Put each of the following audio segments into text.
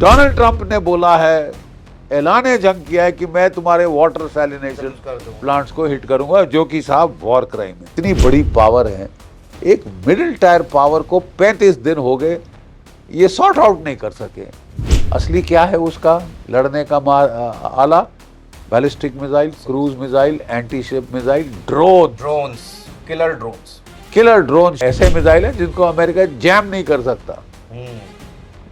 Donald Trump ने बोला है, ऐलान जंग किया है कि मैं तुम्हारे वाटर सैलिनेशन प्लांट्स को हिट करूंगा, जो कि साहब वॉर क्राइम है। इतनी बड़ी पावर है, एक मिडिल टायर पावर को 35 दिन हो गए ये सॉर्ट आउट नहीं कर सके। असली क्या है उसका लड़ने का आला? Ballistic missile, cruise missile, anti ship missile, drones, killer drone. ऐसे मिसाइल हैं जिनको अमेरिका जैम नहीं कर सकता,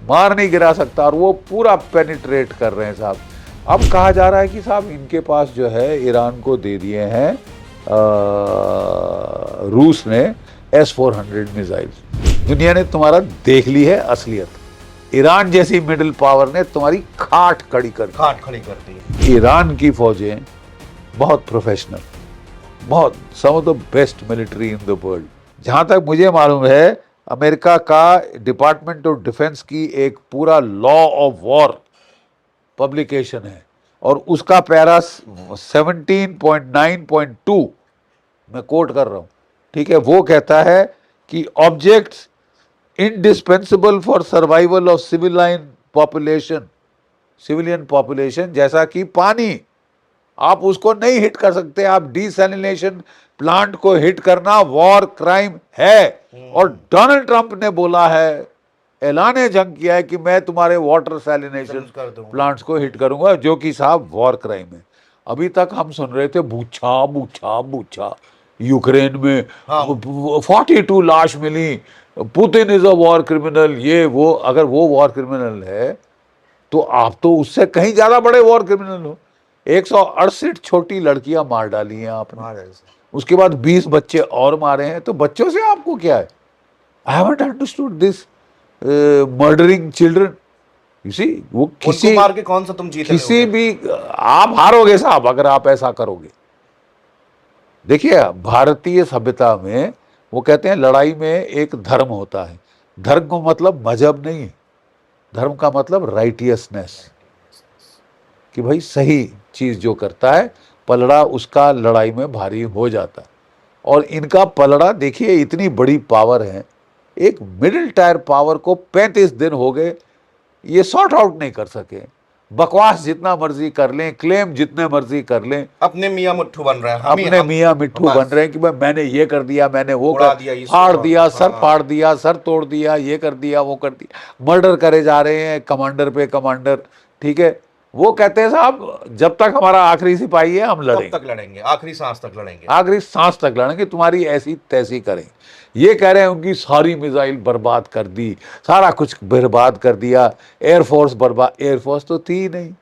मार नहीं गिरा सकता, और वो पूरा पेनिट्रेट कर रहे हैं साहब। अब कहा जा रहा है कि साहब इनके पास जो है ईरान को दे दिए हैं रूस ने S-400 मिसाइल्स। दुनिया ने तुम्हारा देख ली है असलियत। ईरान जैसी मिडिल पावर ने तुम्हारी खाट खड़ी कर दी। ईरान की फौजें बहुत प्रोफेशनल, बहुत some of the best military in the world. जहां तक मुझे मालूम है, अमेरिका का डिपार्टमेंट ऑफ डिफेंस की एक पूरा लॉ ऑफ वॉर पब्लिकेशन है, और उसका पैरा 17.9.2 मैं कोट कर रहा हूं, ठीक है, वो कहता है कि objects indispensable for survival of civilian population, जैसा कि पानी, आप उसको नहीं हिट कर सकते। आप डिसैलिनेशन प्लांट को हिट करना वॉर क्राइम है। और डोनाल्ड ट्रंप ने बोला है, ऐलान जंग किया है कि मैं तुम्हारे वाटर सैलिनेशन प्लांट्स को हिट करूंगा, जो कि साहब वॉर क्राइम है। अभी तक हम सुन रहे थे बूछा बूछा बूछा, यूक्रेन में 42 लाश मिली, Putin is a war criminal, ये वो। अगर वो वॉर क्रिमिनल है तो आप तो उससे कहीं ज्यादा बड़े वॉर क्रिमिनल हो। 168 छोटी लड़कियां मार डाली हैं आपने, उसके बाद 20 बच्चे और मारे हैं, तो बच्चों से आपको क्या है? I haven't understood this murdering children. You see, वो किसी मार के कौन सा तुम जीत किसी भी आप हारोगे साहब अगर आप ऐसा करोगे। देखिए, भारतीय सभ्यता में वो कहते हैं लड़ाई में एक धर्म होता है। धर्म का मतलब मजहब नहीं है, धर्म का मतलब राइटियसनेस, कि भाई सही चीज जो करता है पलड़ा उसका लड़ाई में भारी हो जाता है। और इनका पलड़ा देखिए, इतनी बड़ी पावर है, एक मिडिल टायर पावर को 35 दिन हो गए ये सॉर्ट आउट नहीं कर सके। बकवास जितना मर्जी कर लें, क्लेम जितने मर्जी कर लें, अपने मियाँ मिट्ठू बन रहे हैं, अपने मियाँ मिट्ठू बन रहे हैं कि भाई मैंने ये कर दिया, मैंने वो कर दिया, फाड़ दिया, सर फाड़ दिया, सर तोड़ दिया, ये कर दिया, वो कर दिया। मर्डर करे जा रहे हैं कमांडर पे कमांडर, ठीक है। वो कहते हैं साहब जब तक हमारा आखिरी सिपाही है हम लड़ेंगे, तब तक लड़ेंगे, आखिरी सांस तक लड़ेंगे, आखिरी सांस तक लड़ेंगे, तुम्हारी ऐसी तैसी करें। ये कह रहे हैं उनकी सारी मिसाइल बर्बाद कर दी, सारा कुछ बर्बाद कर दिया, एयरफोर्स बर्बाद। एयरफोर्स तो थी ही नहीं।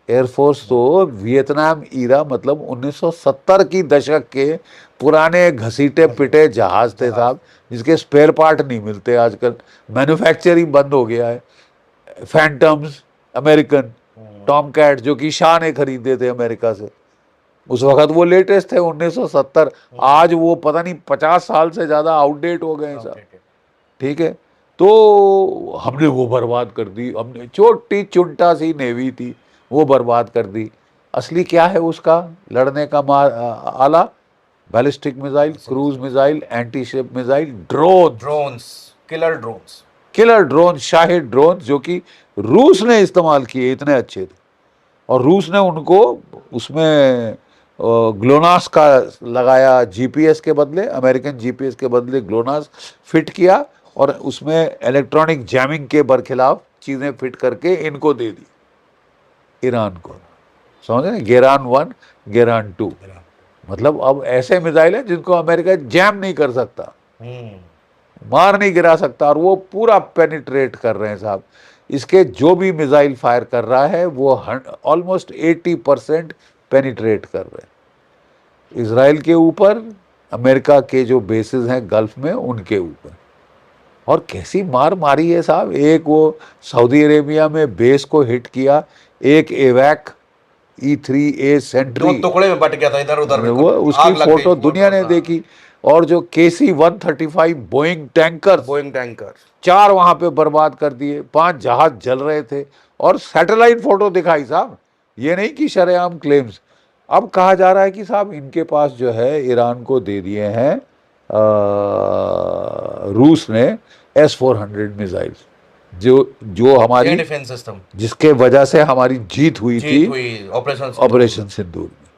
एयरफोर्स तो वियतनाम ईरा मतलब 1970 की दशक के पुराने घसीटे पिटे जहाज थे साहब, जिसके स्पेयर पार्ट नहीं मिलते आजकल, मैन्युफैक्चरिंग बंद हो गया है। फैंटम्स अमेरिकन, टॉमकैट जो कि शाह ने खरीदे थे अमेरिका से, उस वक्त वो लेटेस्ट थे 1970। आज वो पता नहीं 50 साल से ज़्यादा आउटडेट हो गए साहब, ठीक है। तो हमने वो बर्बाद कर दी, हमने छोटी चुनटा सी नेवी थी वो बर्बाद कर दी। असली क्या है उसका लड़ने का आला? Ballistic missile, cruise missile, anti ship missile, killer drone, Shahid drone, जो कि रूस ने इस्तेमाल किए, इतने अच्छे थे। और रूस ने उनको उसमें ग्लोनास का लगाया जीपीएस के बदले, अमेरिकन जीपीएस के बदले ग्लोनास फिट किया, और उसमें इलेक्ट्रॉनिक जैमिंग के बरखिलाफ चीज़ें फिट करके इनको दे दी ईरान को। समझ रहे? गेरान 1, गेरान 2, मतलब अब ऐसे मिसाइल हैं जिनको अमेरिका जैम नहीं कर सकता, मार नहीं गिरा सकता, और वो पूरा पेनिट्रेट कर रहे हैं साहब। इसके जो भी मिसाइल फायर कर रहा है वो ऑलमोस्ट 80% पेनिट्रेट कर रहे हैं इजराइल के ऊपर, अमेरिका के जो बेसिस हैं गल्फ में उनके ऊपर। और कैसी मार मारी है साहब। एक वो सऊदी अरेबिया में बेस को हिट किया, एक एवैक E-3A सेंट्री टुकड़े में बट गया था इधर उधर, वो उसकी फोटो दुनिया ने देखी। और जो KC-135 बोइंग टैंकर 4 वहां पे बर्बाद कर दिए, 5 जहाज जल रहे थे, और सैटेलाइट फोटो दिखाई साहब, ये नहीं कि शरेआम क्लेम्स। अब कहा जा रहा है कि साहब इनके पास जो है ईरान को दे दिए हैं रूस ने S-400 मिसाइल्स, जो जो एयर हमारी डिफेंस सिस्टम जिसके वजह से हमारी जीत हुई थी जीत हुई ऑपरेशन ऑपरेशन सिंदूर में,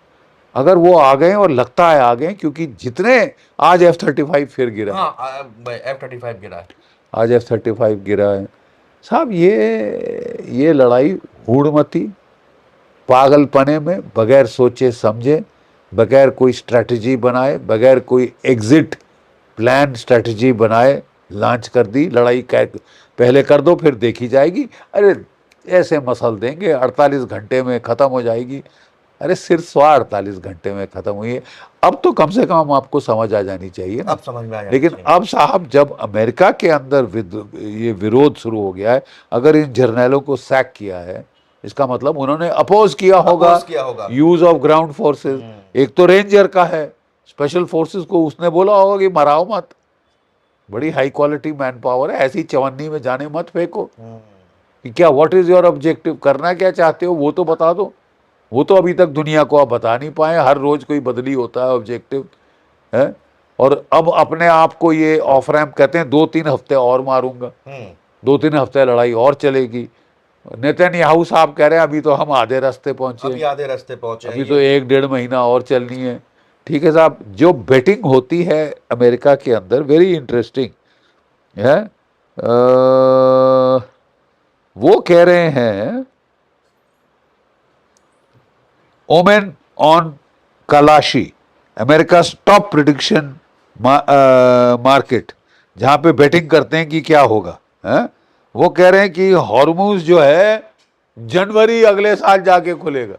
अगर वो आ गए, और लगता है आ गए, क्योंकि जितने आज F-35 फिर गिरा, हाँ F-35 गिरा है। आज F-35 गिरा है साहब। ये लड़ाई हूड़मती, पागलपने में, बगैर सोचे समझे, बगैर कोई स्ट्रैटेजी बनाए, बगैर कोई एग्जिट प्लान स्ट्रैटेजी बनाए लॉन्च कर दी लड़ाई। पहले कर दो फिर देखी जाएगी, अरे ऐसे मसल देंगे 48 घंटे में ख़त्म हो जाएगी। अरे सिर्फ 48 घंटे में ख़त्म हुई है। अब तो कम से कम आपको समझ आ जानी चाहिए ना। अब समझ में आ जाना लेकिन चाहिए। अब साहब जब अमेरिका के अंदर ये विरोध शुरू हो गया है, अगर इन जर्नैलों को सैक किया है, इसका मतलब उन्होंने अपोज किया होगा Oppose किया होगा। Use of ground forces. एक तो रेंजर का है, स्पेशल फोर्सेस को उसने बोला होगा कि मराओ मत, बड़ी हाई क्वालिटी मैन पावर है, ऐसी चवन्नी में जाने मत फेंको। कि क्या व्हाट इज योर ऑब्जेक्टिव, करना क्या चाहते हो वो तो बता दो। वो तो अभी तक दुनिया को आप बता नहीं पाए, हर रोज कोई बदली होता है ऑब्जेक्टिव है। और अब अपने आप को ये ऑफ रैम्प कहते हैं, 2-3 हफ्ते और मारूंगा, 2-3 हफ्ते लड़ाई और चलेगी। नेतन्याहू साहब कह रहे हैं अभी तो हम आधे रास्ते पहुंचे, अभी आधे रास्ते पहुंचे अभी तो 1-1.5 महीना और चलनी है। ठीक है साहब, जो बेटिंग होती है अमेरिका के अंदर वेरी इंटरेस्टिंग है। वो कह रहे हैं omen on Kalshi, America top prediction market, जहां पे बेटिंग करते हैं कि क्या होगा है? वो कह रहे हैं कि हॉर्मुज जो है जनवरी अगले साल जाके खुलेगा।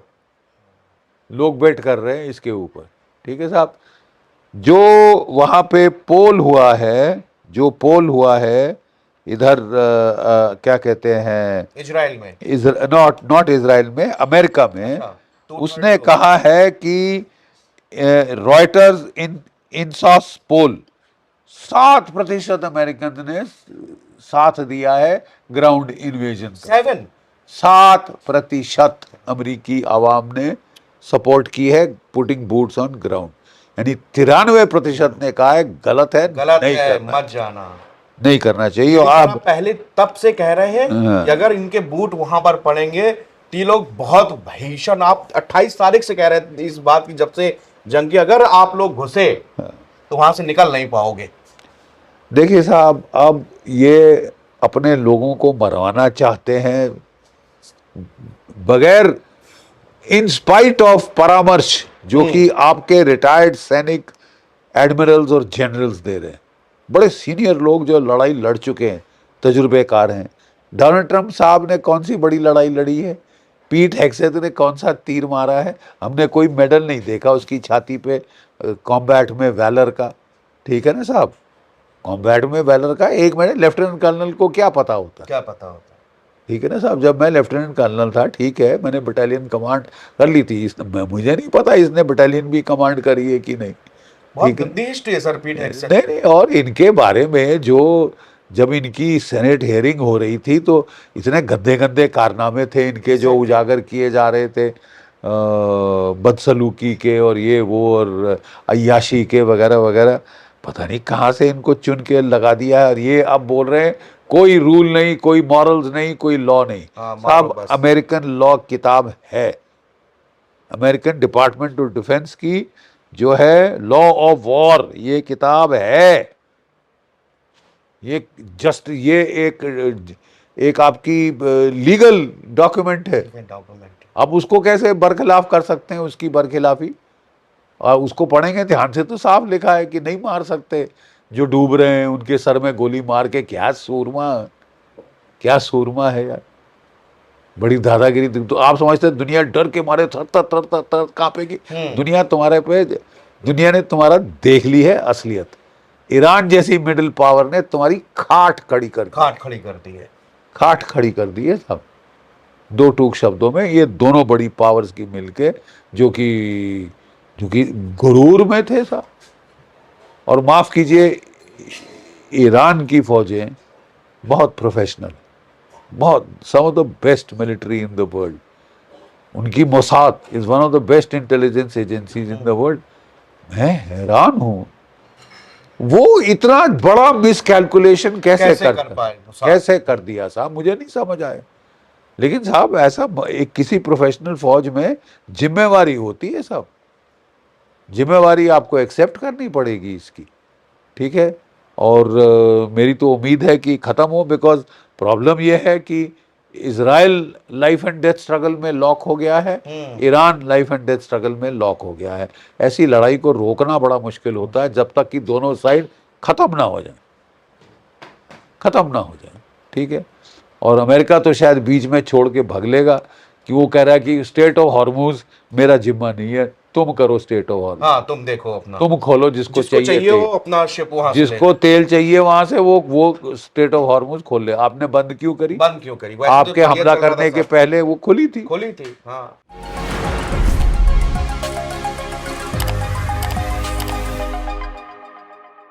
लोग बेट कर रहे हैं इसके ऊपर। ठीक है साहब, जो वहां पे पोल हुआ है, जो पोल हुआ है इधर क्या कहते हैं, इजराइल में, नॉट इजराइल में, अमेरिका में, तो उसने कहा है कि रॉयटर्स इनसॉस पोल 7% अमेरिकन ने साथ दिया है ग्राउंड इन्वेजन का। 7% अमेरिकी आवाम ने सपोर्ट की है पुटिंग बूट्स ऑन ग्राउंड, यानी 93% ने कहा है गलत है, गलत नहीं है, करना, मत जाना, नहीं करना चाहिए। लेकिन और आप पहले तब से कह रहे हैं कि अगर इनके बूट वहां पर पड़ेंगे तो ये लोग बहुत भीषण, आप 28 तारीख से कह रहे थे इस बात की, जब से जंग की, अगर आप लोग घुसे तो वहां से निकल नहीं पाओगे। देखिए साहब, अब ये अपने लोगों को मरवाना चाहते हैं बगैर, इन स्पाइट ऑफ परामर्श जो कि आपके रिटायर्ड सैनिक एडमिरल्स और जनरल्स दे रहे हैं, बड़े सीनियर लोग जो लड़ाई लड़ चुके हैं, तजुर्बेकार हैं। डोनाल्ड ट्रंप साहब ने कौन सी बड़ी लड़ाई लड़ी है? पीट हेग्सेथ ने कौन सा तीर मारा है? हमने कोई मेडल नहीं देखा उसकी छाती पे कॉम्बैट में वैलर का। ठीक है ना साहब, कॉम्बैट में वैलर का एक मेडल लेफ्टिनेंट कर्नल को क्या पता होता? क्या पता होता। ठीक है ना साहब, जब मैं लेफ्टिनेंट कर्नल था, ठीक है, मैंने बटालियन कमांड कर ली थी, मुझे नहीं पता इसने बटालियन भी कमांड करी है कि नहीं। बहुत गंदी हिस्ट्री है सर पीट हेग्सेथ। नहीं, और इनके बारे में जो जब इनकी सेनेट हियरिंग हो रही थी तो इतने गंदे गंदे कारनामे थे इनके जो उजागर किए जा रहे थे, बदसलूकी के और ये वो और अय्याशी के वगैरह वगैरह। पता नहीं कहाँ से इनको चुन के लगा दिया है, और ये अब बोल रहे हैं कोई रूल नहीं, कोई मॉरल्स नहीं, कोई लॉ नहीं। साहब अमेरिकन लॉ किताब है, अमेरिकन डिपार्टमेंट ऑफ डिफेंस की जो है लॉ ऑफ वॉर, ये किताब है। ये जस्ट ये एक आपकी लीगल डॉक्यूमेंट है। अब उसको कैसे बरखिलाफ कर सकते हैं, उसकी बरखिलाफी? और उसको पढ़ेंगे ध्यान से तो साफ लिखा है कि नहीं मार सकते, जो डूब रहे हैं उनके सर में गोली मार के। क्या सूरमा, क्या सूरमा है यार, बड़ी दादागिरी। तो आप समझते हैं दुनिया डर के मारे थर थर थर थर थर कांपेगी? दुनिया तुम्हारे पे, दुनिया ने तुम्हारा देख ली है असलियत। ईरान जैसी मिडिल पावर ने तुम्हारी खाट खड़ी कर दी है, खाट खड़ी कर दी है सब। दो टूक शब्दों में ये दोनों बड़ी पावर्स की मिलके, जो कि गुरूर में थे साहब। और माफ कीजिए, ईरान की फौजें बहुत प्रोफेशनल, बहुत some of the best military in the world. उनकी Mossad is one of the best intelligence agencies in the world. मैं हैरान हूं वो इतना बड़ा मिसकैलकुलेशन कैसे कैसे कर कर पाए कैसे कर दिया साहब, मुझे नहीं समझ आया। लेकिन साहब ऐसा एक किसी प्रोफेशनल फौज में जिम्मेवारी होती है साहब, जिम्मेवारी आपको एक्सेप्ट करनी पड़ेगी इसकी, ठीक है। और मेरी तो उम्मीद है कि ख़त्म हो, बिकॉज प्रॉब्लम यह है कि Israel life and death struggle में लॉक हो गया है, Iran life and death struggle में लॉक हो गया है। ऐसी लड़ाई को रोकना बड़ा मुश्किल होता है जब तक कि दोनों साइड ख़त्म ना हो जाए, ख़त्म ना हो जाए, ठीक है। और अमेरिका तो शायद बीच में छोड़ के भाग लेगा कि वो कह रहा है कि स्टेट ऑफ हॉर्मुज मेरा जिम्मा नहीं है, तुम करो स्टेट ऑफ हॉर्मुज, हाँ तुम देखो अपना, तुम खोलो जिसको जिसको चाहिए तेल, वो अपना शिप वहां से ले जिसको तेल चाहिए वहां से वो स्टेट ऑफ हॉर्मुज खोल ले। आपने बंद क्यों करी? बंद क्यों करी? वैसे तो आपके बढ़िया हमला चल रहा था करने के सब। पहले वो खुली थी। खोली थी हाँ।